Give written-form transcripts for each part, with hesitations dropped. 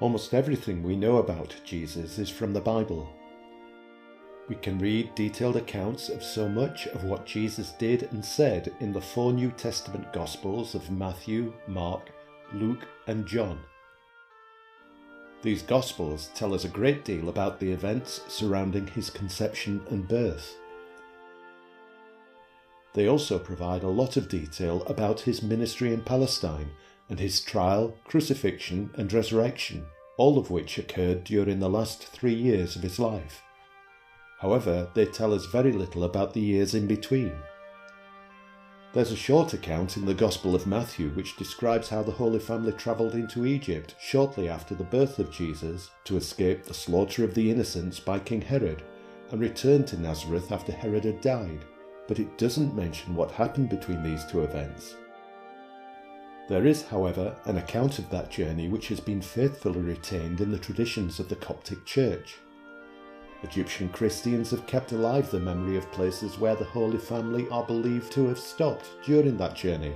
Almost everything we know about Jesus is from the Bible. We can read detailed accounts of so much of what Jesus did and said in the 4 New Testament Gospels of Matthew, Mark, Luke, and John. These Gospels tell us a great deal about the events surrounding his conception and birth. They also provide a lot of detail about his ministry in Palestine and his trial, crucifixion, and resurrection, all of which occurred during the last 3 years of his life. However, they tell us very little about the years in between. There's a short account in the Gospel of Matthew which describes how the Holy Family travelled into Egypt shortly after the birth of Jesus to escape the slaughter of the innocents by King Herod, and returned to Nazareth after Herod had died, but it doesn't mention what happened between these 2 events. There is, however, an account of that journey which has been faithfully retained in the traditions of the Coptic Church. Egyptian Christians have kept alive the memory of places where the Holy Family are believed to have stopped during that journey,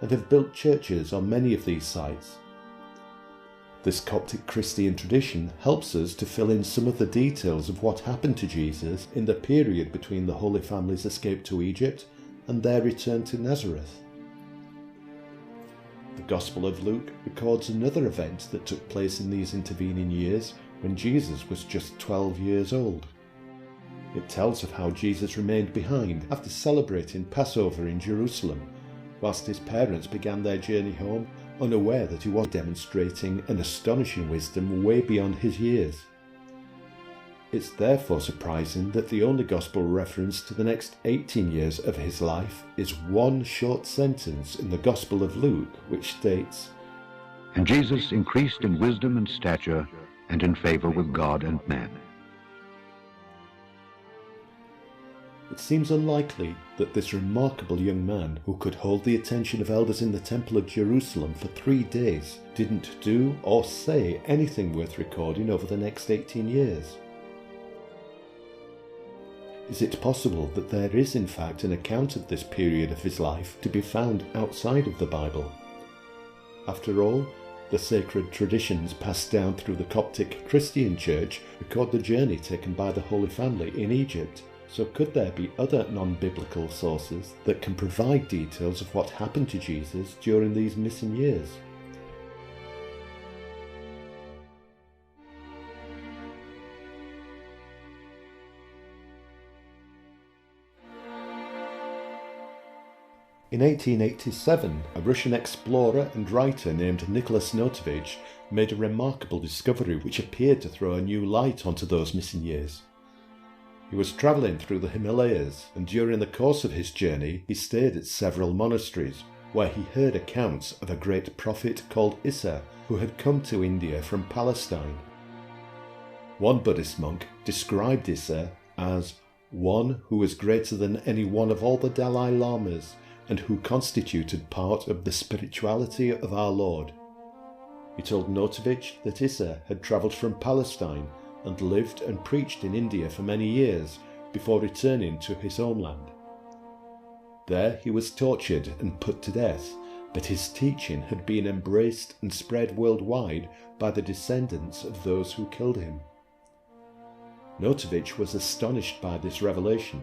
and have built churches on many of these sites. This Coptic Christian tradition helps us to fill in some of the details of what happened to Jesus in the period between the Holy Family's escape to Egypt and their return to Nazareth. The Gospel of Luke records another event that took place in these intervening years when Jesus was just 12 years old. It tells of how Jesus remained behind after celebrating Passover in Jerusalem, whilst his parents began their journey home, unaware that he was demonstrating an astonishing wisdom way beyond his years. It's therefore surprising that the only Gospel reference to the next 18 years of his life is one short sentence in the Gospel of Luke, which states, "And Jesus increased in wisdom and stature, and in favor with God and man." It seems unlikely that this remarkable young man, who could hold the attention of elders in the Temple of Jerusalem for 3 days, didn't do or say anything worth recording over the next 18 years. Is it possible that there is in fact an account of this period of his life to be found outside of the Bible? After all, the sacred traditions passed down through the Coptic Christian Church record the journey taken by the Holy Family in Egypt, so could there be other non-biblical sources that can provide details of what happened to Jesus during these missing years? In 1887, a Russian explorer and writer named Nicholas Notovich made a remarkable discovery which appeared to throw a new light onto those missing years. He was travelling through the Himalayas, and during the course of his journey he stayed at several monasteries, where he heard accounts of a great prophet called Issa, who had come to India from Palestine. One Buddhist monk described Issa as one who was greater than any one of all the Dalai Lamas, and who constituted part of the spirituality of our Lord. He told Notovich that Issa had travelled from Palestine and lived and preached in India for many years before returning to his homeland. There he was tortured and put to death, but his teaching had been embraced and spread worldwide by the descendants of those who killed him. Notovich was astonished by this revelation.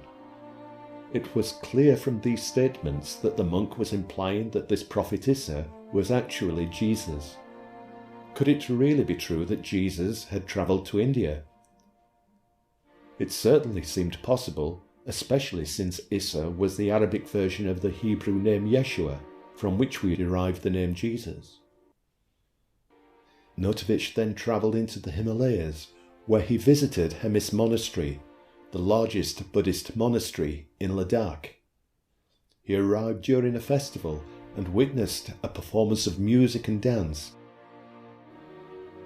It was clear from these statements that the monk was implying that this prophet Issa was actually Jesus. Could it really be true that Jesus had travelled to India? It certainly seemed possible, especially since Issa was the Arabic version of the Hebrew name Yeshua, from which we derived the name Jesus. Notovich then travelled into the Himalayas, where he visited Hemis Monastery, the largest Buddhist monastery in Ladakh. He arrived during a festival and witnessed a performance of music and dance.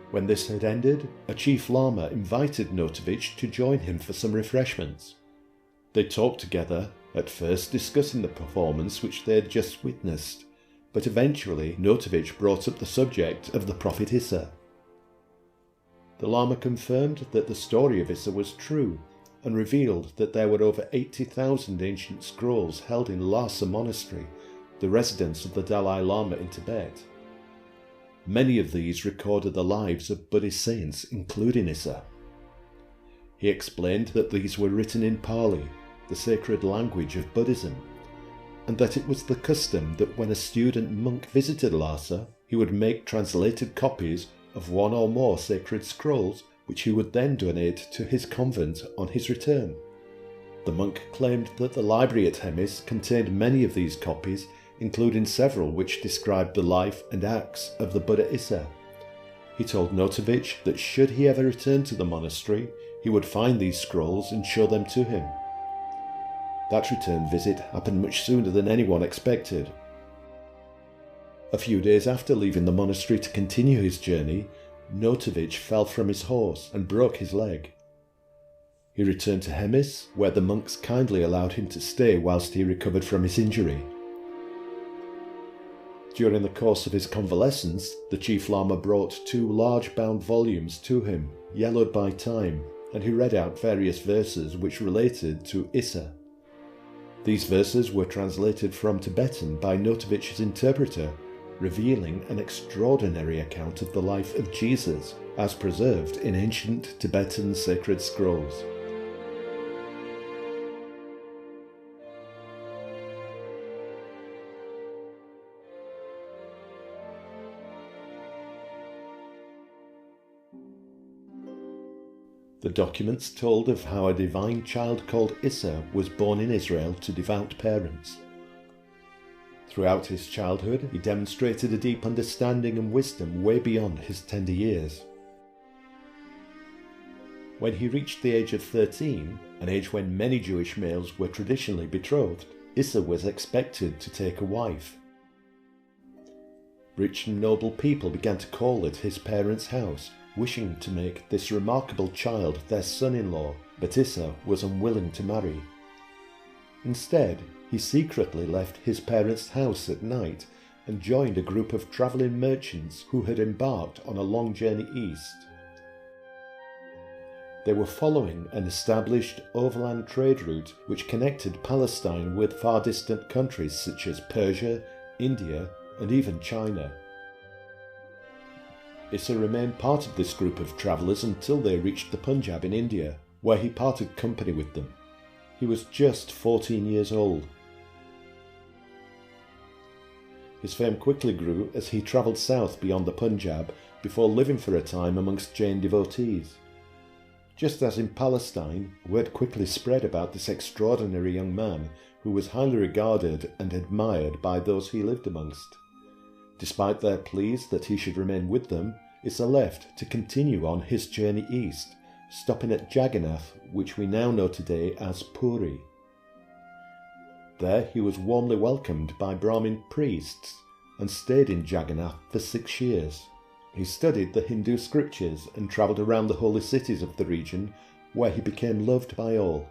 When this had ended, a chief lama invited Notovich to join him for some refreshments. They talked together, at first discussing the performance which they had just witnessed, but eventually Notovich brought up the subject of the prophet Issa. The lama confirmed that the story of Issa was true, and revealed that there were over 80,000 ancient scrolls held in Lhasa Monastery, the residence of the Dalai Lama in Tibet. Many of these recorded the lives of Buddhist saints, including Issa. He explained that these were written in Pali, the sacred language of Buddhism, and that it was the custom that when a student monk visited Lhasa, he would make translated copies of one or more sacred scrolls, which he would then donate to his convent on his return. The monk claimed that the library at Hemis contained many of these copies, including several which described the life and acts of the Buddha Issa. He told Notovich that should he ever return to the monastery, he would find these scrolls and show them to him. That return visit happened much sooner than anyone expected. A few days after leaving the monastery to continue his journey, Notovich fell from his horse and broke his leg. He returned to Hemis, where the monks kindly allowed him to stay whilst he recovered from his injury. During the course of his convalescence, the Chief Lama brought 2 large bound volumes to him, yellowed by time, and he read out various verses which related to Issa. These verses were translated from Tibetan by Notovich's interpreter, revealing an extraordinary account of the life of Jesus as preserved in ancient Tibetan sacred scrolls. The documents told of how a divine child called Issa was born in Israel to devout parents. Throughout his childhood, he demonstrated a deep understanding and wisdom way beyond his tender years. When he reached the age of 13, an age when many Jewish males were traditionally betrothed, Issa was expected to take a wife. Rich and noble people began to call at his parents' house, wishing to make this remarkable child their son-in-law, but Issa was unwilling to marry. Instead, he secretly left his parents' house at night and joined a group of travelling merchants who had embarked on a long journey east. They were following an established overland trade route which connected Palestine with far distant countries such as Persia, India, and even China. Issa remained part of this group of travellers until they reached the Punjab in India, where he parted company with them. He was just 14 years old. His fame quickly grew as he travelled south beyond the Punjab before living for a time amongst Jain devotees. Just as in Palestine, word quickly spread about this extraordinary young man who was highly regarded and admired by those he lived amongst. Despite their pleas that he should remain with them, Issa left to continue on his journey east, stopping at Jagannath, which we now know today as Puri. There he was warmly welcomed by Brahmin priests and stayed in Jagannath for 6 years. He studied the Hindu scriptures and travelled around the holy cities of the region, where he became loved by all.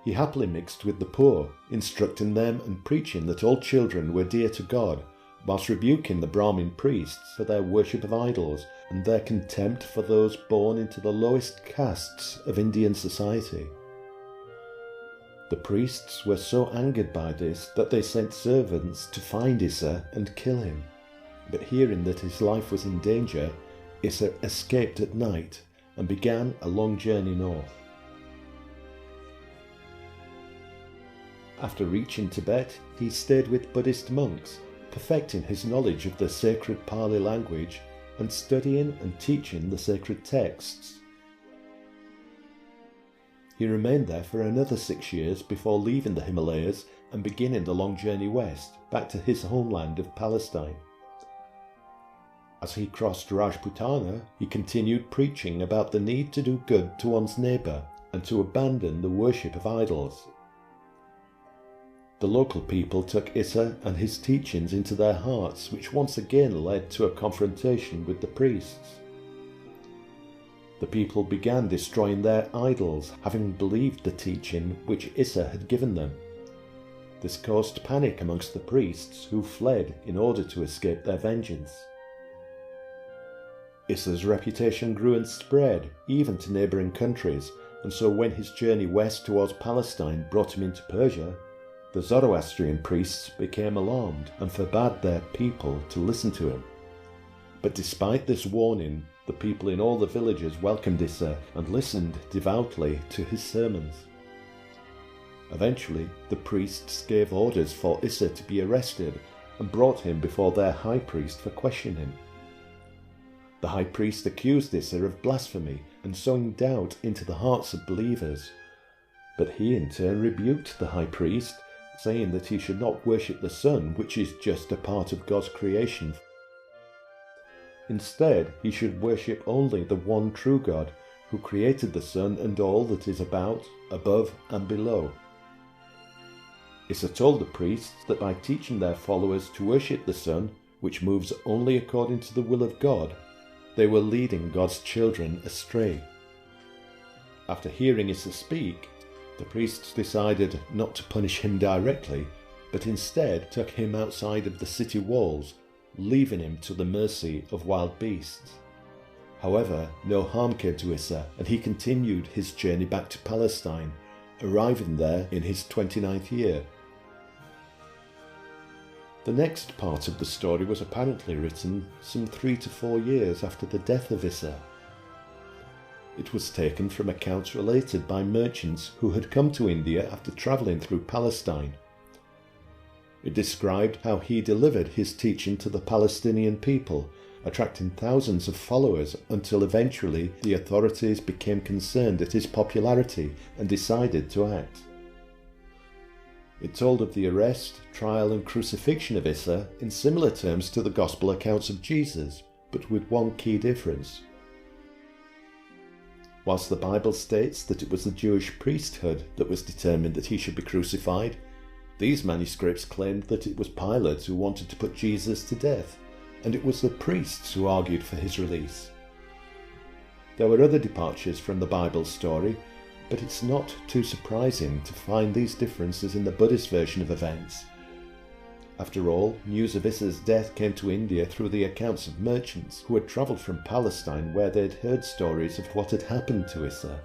He happily mixed with the poor, instructing them and preaching that all children were dear to God, whilst rebuking the Brahmin priests for their worship of idols and their contempt for those born into the lowest castes of Indian society. The priests were so angered by this that they sent servants to find Issa and kill him. But hearing that his life was in danger, Issa escaped at night and began a long journey north. After reaching Tibet, he stayed with Buddhist monks, perfecting his knowledge of the sacred Pali language and studying and teaching the sacred texts. He remained there for another 6 years before leaving the Himalayas and beginning the long journey west, back to his homeland of Palestine. As he crossed Rajputana, he continued preaching about the need to do good to one's neighbour and to abandon the worship of idols. The local people took Issa and his teachings into their hearts, which once again led to a confrontation with the priests. The people began destroying their idols, having believed the teaching which Issa had given them. This caused panic amongst the priests, who fled in order to escape their vengeance. Issa's reputation grew and spread, even to neighbouring countries, and so when his journey west towards Palestine brought him into Persia, the Zoroastrian priests became alarmed and forbade their people to listen to him. But despite this warning, the people in all the villages welcomed Issa and listened devoutly to his sermons. Eventually, the priests gave orders for Issa to be arrested and brought him before their high priest for questioning. The high priest accused Issa of blasphemy and sowing doubt into the hearts of believers, but he in turn rebuked the high priest, saying that he should not worship the sun, which is just a part of God's creation. Instead, he should worship only the one true God, who created the sun and all that is about, above and below. Issa told the priests that by teaching their followers to worship the sun, which moves only according to the will of God, they were leading God's children astray. After hearing Issa speak, the priests decided not to punish him directly, but instead took him outside of the city walls, leaving him to the mercy of wild beasts. However, no harm came to Issa, and he continued his journey back to Palestine, arriving there in his 29th year. The next part of the story was apparently written some 3 to 4 years after the death of Issa. It was taken from accounts related by merchants who had come to India after travelling through Palestine. It described how he delivered his teaching to the Palestinian people, attracting thousands of followers until eventually the authorities became concerned at his popularity and decided to act. It told of the arrest, trial and crucifixion of Issa in similar terms to the Gospel accounts of Jesus, but with one key difference. Whilst the Bible states that it was the Jewish priesthood that was determined that he should be crucified, these manuscripts claimed that it was Pilate who wanted to put Jesus to death, and it was the priests who argued for his release. There were other departures from the Bible story, but it's not too surprising to find these differences in the Buddhist version of events. After all, news of Issa's death came to India through the accounts of merchants who had travelled from Palestine, where they'd heard stories of what had happened to Issa.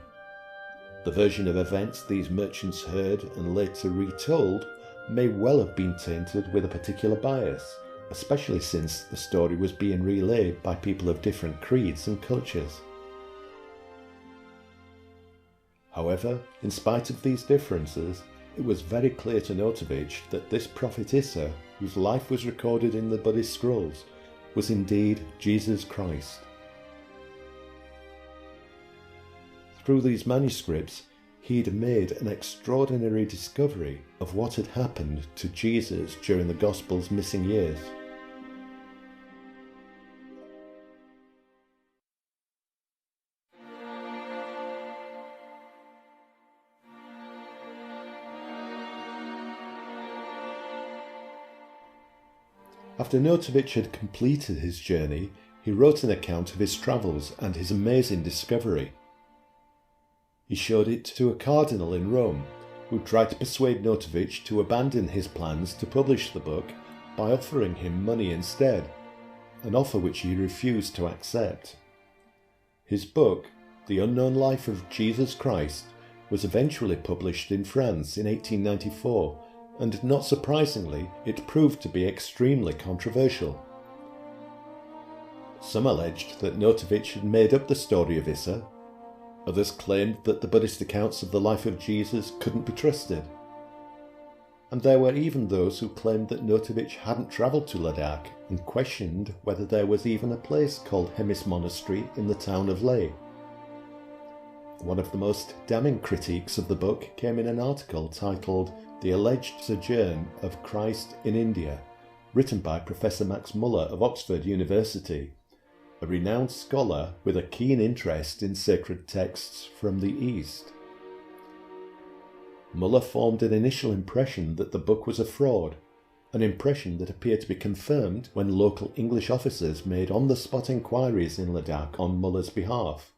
The version of events these merchants heard and later retold may well have been tainted with a particular bias, especially since the story was being relayed by people of different creeds and cultures. However, in spite of these differences, it was very clear to Notovich that this prophet Issa, whose life was recorded in the Buddhist scrolls, was indeed Jesus Christ. Through these manuscripts, he'd made an extraordinary discovery of what had happened to Jesus during the Gospel's missing years. After Notovich had completed his journey, he wrote an account of his travels and his amazing discovery. He showed it to a cardinal in Rome, who tried to persuade Notovich to abandon his plans to publish the book by offering him money instead, an offer which he refused to accept. His book, The Unknown Life of Jesus Christ, was eventually published in France in 1894, and not surprisingly, it proved to be extremely controversial. Some alleged that Notovich had made up the story of Issa. Others claimed that the Buddhist accounts of the life of Jesus couldn't be trusted. And there were even those who claimed that Notovich hadn't travelled to Ladakh and questioned whether there was even a place called Hemis Monastery in the town of Leh. One of the most damning critiques of the book came in an article titled The Alleged Sojourn of Christ in India, written by Professor Max Muller of Oxford University, a renowned scholar with a keen interest in sacred texts from the East. Muller formed an initial impression that the book was a fraud, an impression that appeared to be confirmed when local English officers made on-the-spot inquiries in Ladakh on Muller's behalf.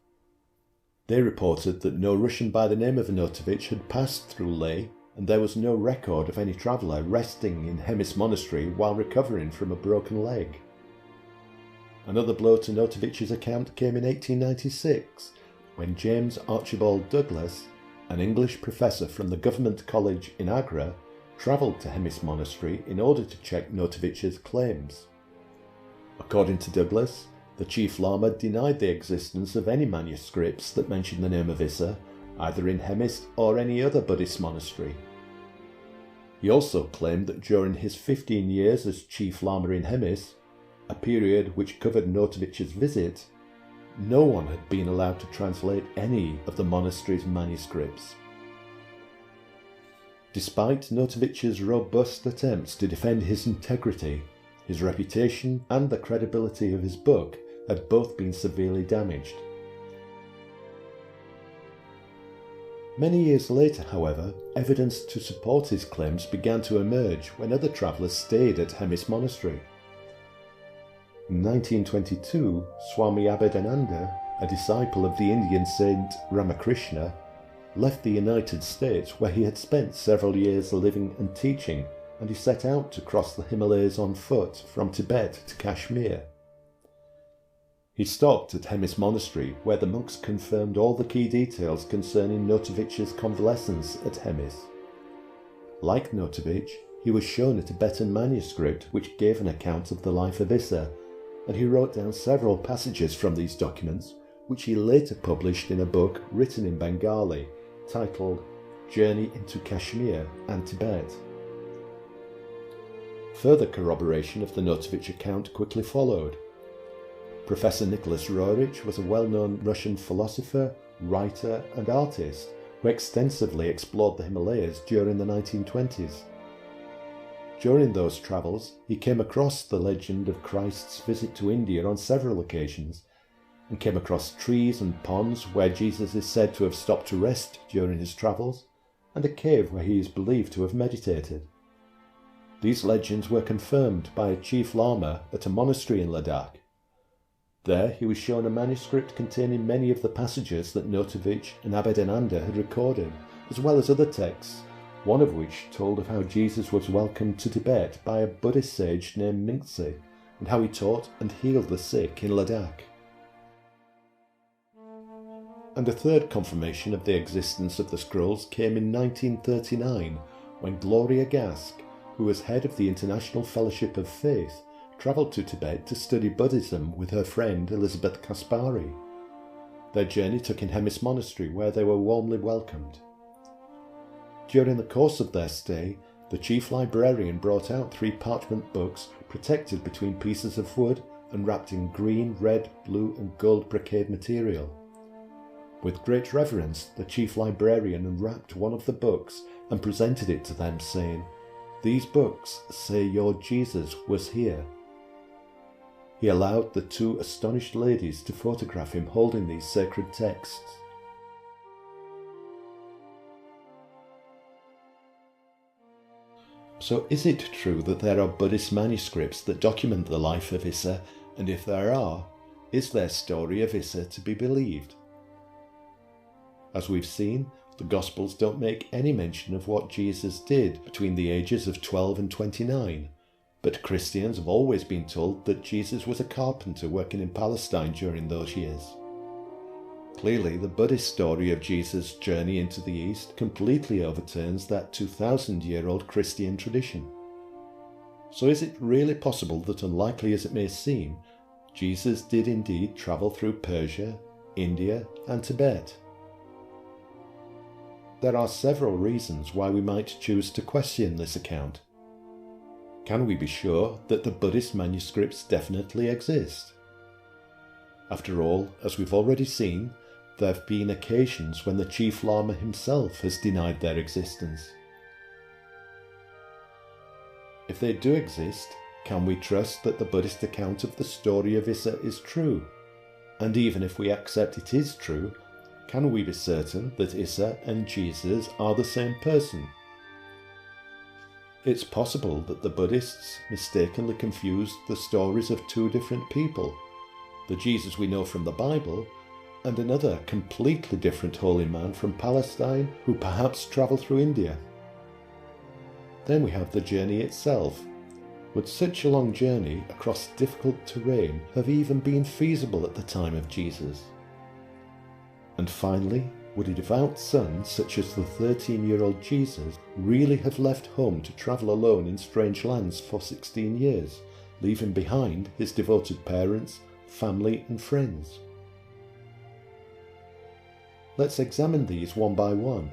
They reported that no Russian by the name of Notovich had passed through Leh, and there was no record of any traveller resting in Hemis Monastery while recovering from a broken leg. Another blow to Notovich's account came in 1896, when James Archibald Douglas, an English professor from the Government College in Agra, travelled to Hemis Monastery in order to check Notovich's claims. According to Douglas, the Chief Lama denied the existence of any manuscripts that mention the name of Issa, either in Hemis or any other Buddhist monastery. He also claimed that during his 15 years as Chief Lama in Hemis, a period which covered Notovic's visit, no one had been allowed to translate any of the monastery's manuscripts. Despite Notovic's robust attempts to defend his integrity, his reputation and the credibility of his book had both been severely damaged. Many years later, however, evidence to support his claims began to emerge when other travellers stayed at Hemis Monastery. In 1922, Swami Abhedananda, a disciple of the Indian saint Ramakrishna, left the United States where he had spent several years living and teaching, and he set out to cross the Himalayas on foot from Tibet to Kashmir. He stopped at Hemis Monastery, where the monks confirmed all the key details concerning Notovic's convalescence at Hemis. Like Notovic, he was shown a Tibetan manuscript which gave an account of the life of Issa, and he wrote down several passages from these documents, which he later published in a book written in Bengali, titled Journey into Kashmir and Tibet. Further corroboration of the Notovic account quickly followed. Professor Nicholas Roerich was a well-known Russian philosopher, writer and artist who extensively explored the Himalayas during the 1920s. During those travels, he came across the legend of Christ's visit to India on several occasions, and came across trees and ponds where Jesus is said to have stopped to rest during his travels, and a cave where he is believed to have meditated. These legends were confirmed by a Chief Lama at a monastery in Ladakh. There he was shown a manuscript containing many of the passages that Notovic and Abhedananda had recorded, as well as other texts, one of which told of how Jesus was welcomed to Tibet by a Buddhist sage named Mingtse, and how he taught and healed the sick in Ladakh. And a third confirmation of the existence of the scrolls came in 1939, when Gloria Gask, who was head of the International Fellowship of Faith, travelled to Tibet to study Buddhism with her friend Elizabeth Kaspari. Their journey took in Hemis Monastery, where they were warmly welcomed. During the course of their stay, the chief librarian brought out 3 parchment books protected between pieces of wood and wrapped in green, red, blue and gold brocade material. With great reverence, the chief librarian unwrapped one of the books and presented it to them, saying, "These books say your Jesus was here." He allowed the 2 astonished ladies to photograph him holding these sacred texts. So is it true that there are Buddhist manuscripts that document the life of Issa, and if there are, is their story of Issa to be believed? As we've seen, the Gospels don't make any mention of what Jesus did between the ages of 12 and 29, but Christians have always been told that Jesus was a carpenter working in Palestine during those years. Clearly, the Buddhist story of Jesus' journey into the East completely overturns that 2,000-year-old Christian tradition. So is it really possible that, unlikely as it may seem, Jesus did indeed travel through Persia, India and Tibet? There are several reasons why we might choose to question this account. Can we be sure that the Buddhist manuscripts definitely exist? After all, as we've already seen, there have been occasions when the Chief Lama himself has denied their existence. If they do exist, can we trust that the Buddhist account of the story of Issa is true? And even if we accept it is true, can we be certain that Issa and Jesus are the same person? It's possible that the Buddhists mistakenly confused the stories of 2 different people, the Jesus we know from the Bible, and another completely different holy man from Palestine who perhaps travelled through India. Then we have the journey itself. Would such a long journey across difficult terrain have even been feasible at the time of Jesus? And finally, would a devout son such as the 13-year-old Jesus really have left home to travel alone in strange lands for 16 years, leaving behind his devoted parents, family and friends. Let's examine these one by one.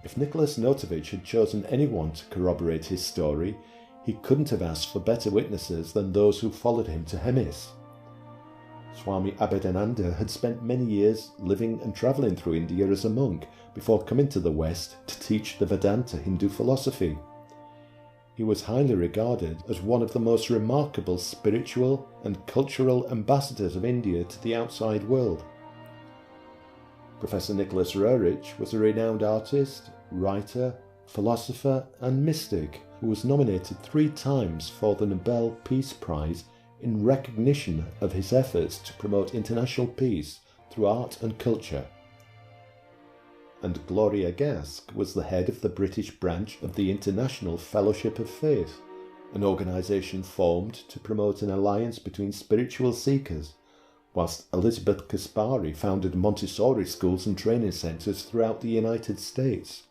If Nicholas Notovich had chosen anyone to corroborate his story, he couldn't have asked for better witnesses than those who followed him to Hemis. Swami Abhedananda had spent many years living and travelling through India as a monk before coming to the West to teach the Vedanta Hindu philosophy. He was highly regarded as one of the most remarkable spiritual and cultural ambassadors of India to the outside world. Professor Nicholas Roerich was a renowned artist, writer, philosopher and mystic who was nominated 3 times for the Nobel Peace Prize in recognition of his efforts to promote international peace through art and culture. And Gloria Gask was the head of the British branch of the International Fellowship of Faith, an organisation formed to promote an alliance between spiritual seekers, whilst Elizabeth Kaspari founded Montessori schools and training centres throughout the United States.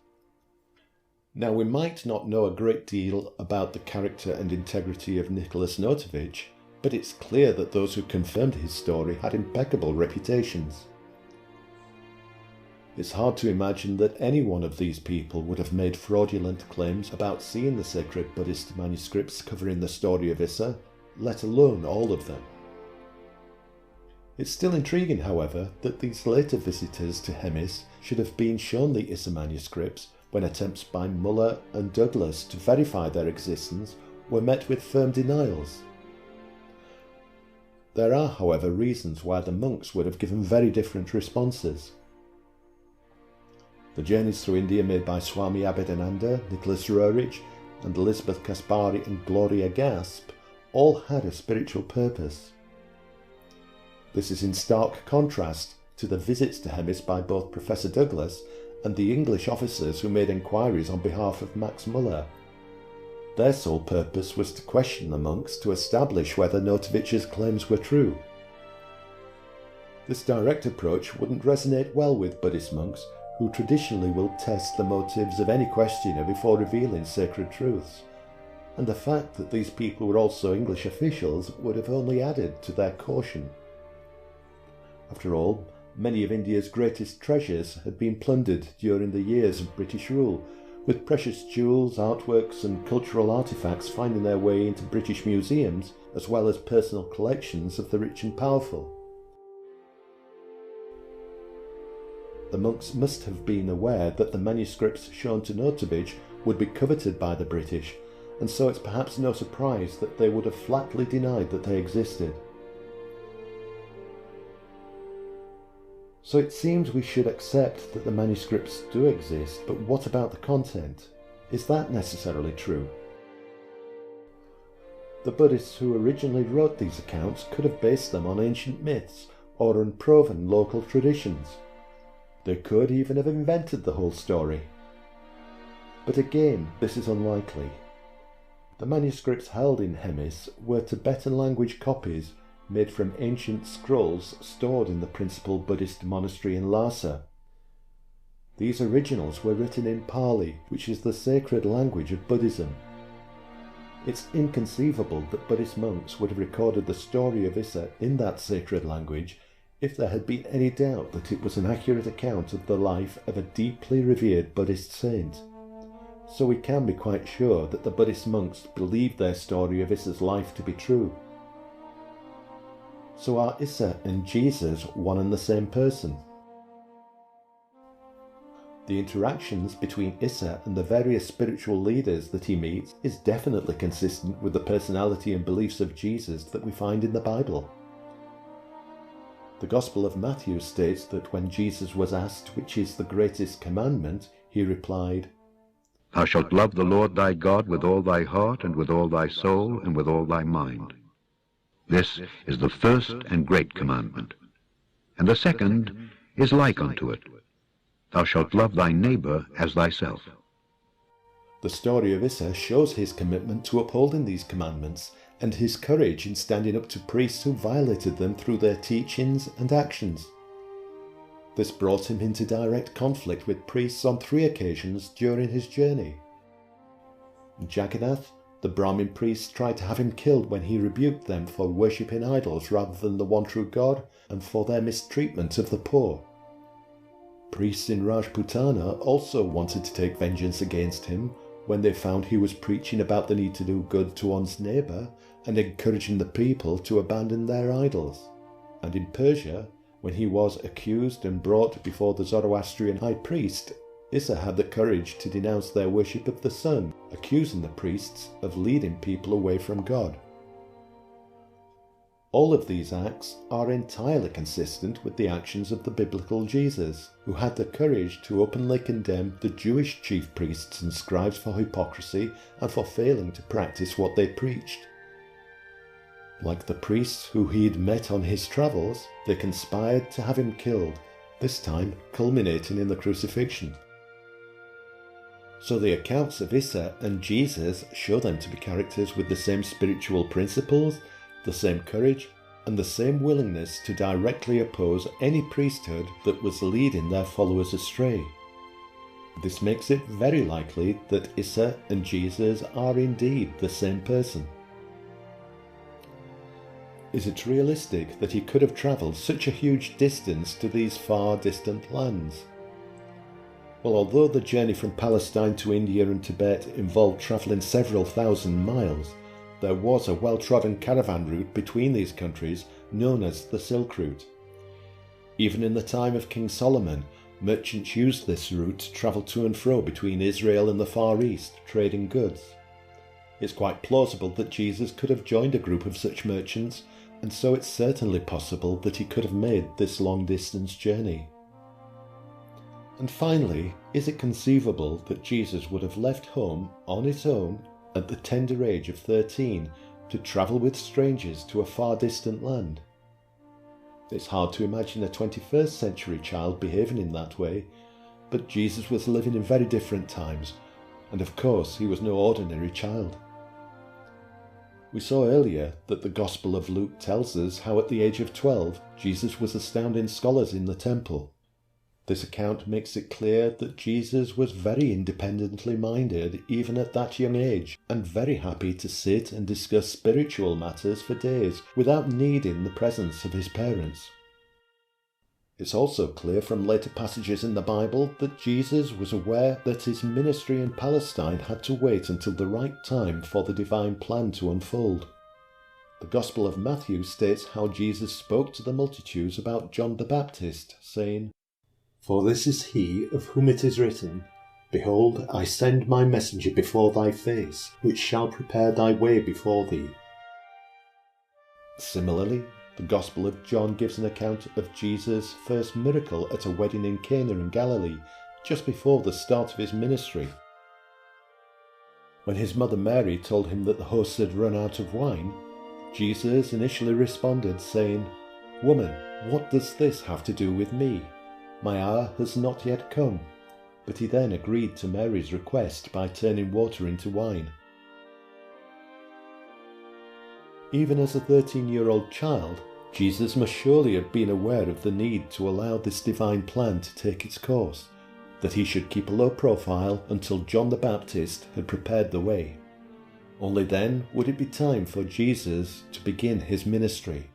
Now, we might not know a great deal about the character and integrity of Nicholas Notovich, but it's clear that those who confirmed his story had impeccable reputations. It's hard to imagine that any one of these people would have made fraudulent claims about seeing the sacred Buddhist manuscripts covering the story of Issa, let alone all of them. It's still intriguing, however, that these later visitors to Hemis should have been shown the Issa manuscripts when attempts by Muller and Douglas to verify their existence were met with firm denials. There are, however, reasons why the monks would have given very different responses. The journeys through India made by Swami Abhedananda, Nicholas Roerich, and Elizabeth Kaspari and Gloria Gask all had a spiritual purpose. This is in stark contrast to the visits to Hemis by both Professor Douglas and the English officers who made enquiries on behalf of Max Muller. Their sole purpose was to question the monks to establish whether Notovich's claims were true. This direct approach wouldn't resonate well with Buddhist monks, who traditionally will test the motives of any questioner before revealing sacred truths, and the fact that these people were also English officials would have only added to their caution. After all, many of India's greatest treasures had been plundered during the years of British rule, with precious jewels, artworks and cultural artefacts finding their way into British museums, as well as personal collections of the rich and powerful. The monks must have been aware that the manuscripts shown to Notovich would be coveted by the British, and so it's perhaps no surprise that they would have flatly denied that they existed. So it seems we should accept that the manuscripts do exist, but what about the content? Is that necessarily true? The Buddhists who originally wrote these accounts could have based them on ancient myths or unproven local traditions. They could even have invented the whole story. But again, this is unlikely. The manuscripts held in Hemis were Tibetan language copies made from ancient scrolls stored in the principal Buddhist monastery in Lhasa. These originals were written in Pali, which is the sacred language of Buddhism. It's inconceivable that Buddhist monks would have recorded the story of Issa in that sacred language if there had been any doubt that it was an accurate account of the life of a deeply revered Buddhist saint. So we can be quite sure that the Buddhist monks believed their story of Issa's life to be true. So are Issa and Jesus one and the same person? The interactions between Issa and the various spiritual leaders that he meets is definitely consistent with the personality and beliefs of Jesus that we find in the Bible. The Gospel of Matthew states that when Jesus was asked which is the greatest commandment, he replied, Thou shalt love the Lord thy God with all thy heart, and with all thy soul, and with all thy mind. This is the first and great commandment. And the second is like unto it. Thou shalt love thy neighbor as thyself. The story of Issa shows his commitment to upholding these commandments and his courage in standing up to priests who violated them through their teachings and actions. This brought him into direct conflict with priests on 3 occasions during his journey. Jagannath, the The Brahmin priests tried to have him killed when he rebuked them for worshipping idols rather than the one true God, and for their mistreatment of the poor. Priests in Rajputana also wanted to take vengeance against him when they found he was preaching about the need to do good to one's neighbour and encouraging the people to abandon their idols. And in Persia, when he was accused and brought before the Zoroastrian high priest, Issa had the courage to denounce their worship of the sun, accusing the priests of leading people away from God. All of these acts are entirely consistent with the actions of the biblical Jesus, who had the courage to openly condemn the Jewish chief priests and scribes for hypocrisy and for failing to practice what they preached. Like the priests who he'd met on his travels, they conspired to have him killed, this time culminating in the crucifixion. So the accounts of Issa and Jesus show them to be characters with the same spiritual principles, the same courage, and the same willingness to directly oppose any priesthood that was leading their followers astray. This makes it very likely that Issa and Jesus are indeed the same person. Is it realistic that he could have travelled such a huge distance to these far distant lands? Well, although the journey from Palestine to India and Tibet involved travelling several thousand miles, there was a well-trodden caravan route between these countries known as the Silk Route. Even in the time of King Solomon, merchants used this route to travel to and fro between Israel and the Far East, trading goods. It's quite plausible that Jesus could have joined a group of such merchants, and so it's certainly possible that he could have made this long-distance journey. And finally, is it conceivable that Jesus would have left home on his own at the tender age of 13 to travel with strangers to a far distant land? It's hard to imagine a 21st century child behaving in that way, but Jesus was living in very different times, and of course he was no ordinary child. We saw earlier that the Gospel of Luke tells us how at the age of 12 Jesus was astounding scholars in the temple. This account makes it clear that Jesus was very independently minded even at that young age, and very happy to sit and discuss spiritual matters for days without needing the presence of his parents. It's also clear from later passages in the Bible that Jesus was aware that his ministry in Palestine had to wait until the right time for the divine plan to unfold. The Gospel of Matthew states how Jesus spoke to the multitudes about John the Baptist, saying, "For this is he of whom it is written, Behold, I send my messenger before thy face, which shall prepare thy way before thee." Similarly, the Gospel of John gives an account of Jesus' first miracle at a wedding in Cana in Galilee, just before the start of his ministry. When his mother Mary told him that the hosts had run out of wine, Jesus initially responded saying, "Woman, what does this have to do with me? My hour has not yet come." But he then agreed to Mary's request by turning water into wine. Even as a 13-year-old child, Jesus must surely have been aware of the need to allow this divine plan to take its course, that he should keep a low profile until John the Baptist had prepared the way. Only then would it be time for Jesus to begin his ministry.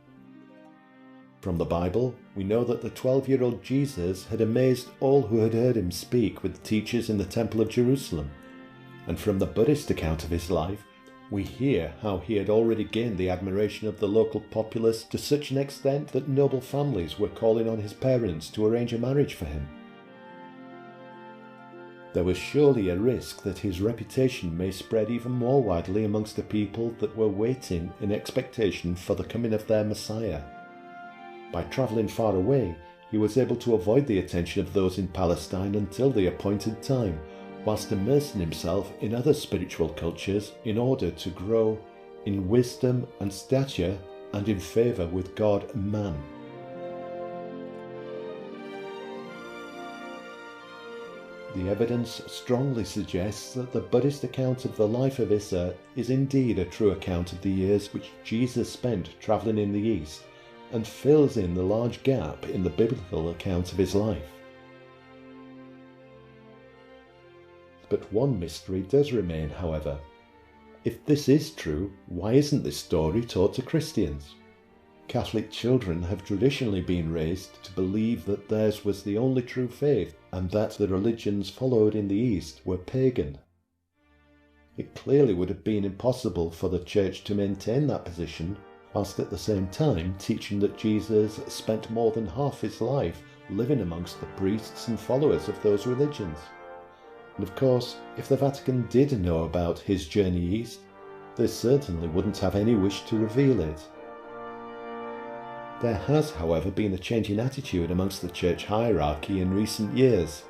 From the Bible, we know that the 12-year-old Jesus had amazed all who had heard him speak with teachers in the Temple of Jerusalem. And from the Buddhist account of his life, we hear how he had already gained the admiration of the local populace to such an extent that noble families were calling on his parents to arrange a marriage for him. There was surely a risk that his reputation may spread even more widely amongst the people that were waiting in expectation for the coming of their Messiah. By travelling far away, he was able to avoid the attention of those in Palestine until the appointed time, whilst immersing himself in other spiritual cultures in order to grow in wisdom and stature and in favour with God and man. The evidence strongly suggests that the Buddhist account of the life of Issa is indeed a true account of the years which Jesus spent travelling in the East, and fills in the large gap in the biblical account of his life. But one mystery does remain, however. If this is true, why isn't this story taught to Christians? Catholic children have traditionally been raised to believe that theirs was the only true faith and that the religions followed in the East were pagan. It clearly would have been impossible for the Church to maintain that position whilst at the same time teaching that Jesus spent more than half his life living amongst the priests and followers of those religions. And of course, if the Vatican did know about his journey east, they certainly wouldn't have any wish to reveal it. There has, however, been a change in attitude amongst the church hierarchy in recent years.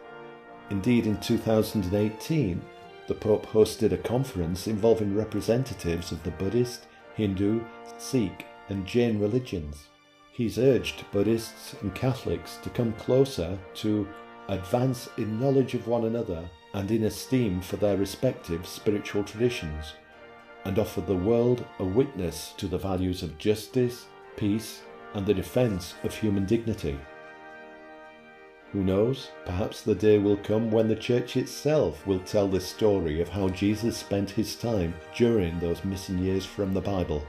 Indeed, in 2018, the Pope hosted a conference involving representatives of the Buddhist, Hindu, Sikh and Jain religions. He's urged Buddhists and Catholics to come closer to advance in knowledge of one another and in esteem for their respective spiritual traditions, and offer the world a witness to the values of justice, peace, and the defence of human dignity. Who knows, perhaps the day will come when the Church itself will tell the story of how Jesus spent his time during those missing years from the Bible.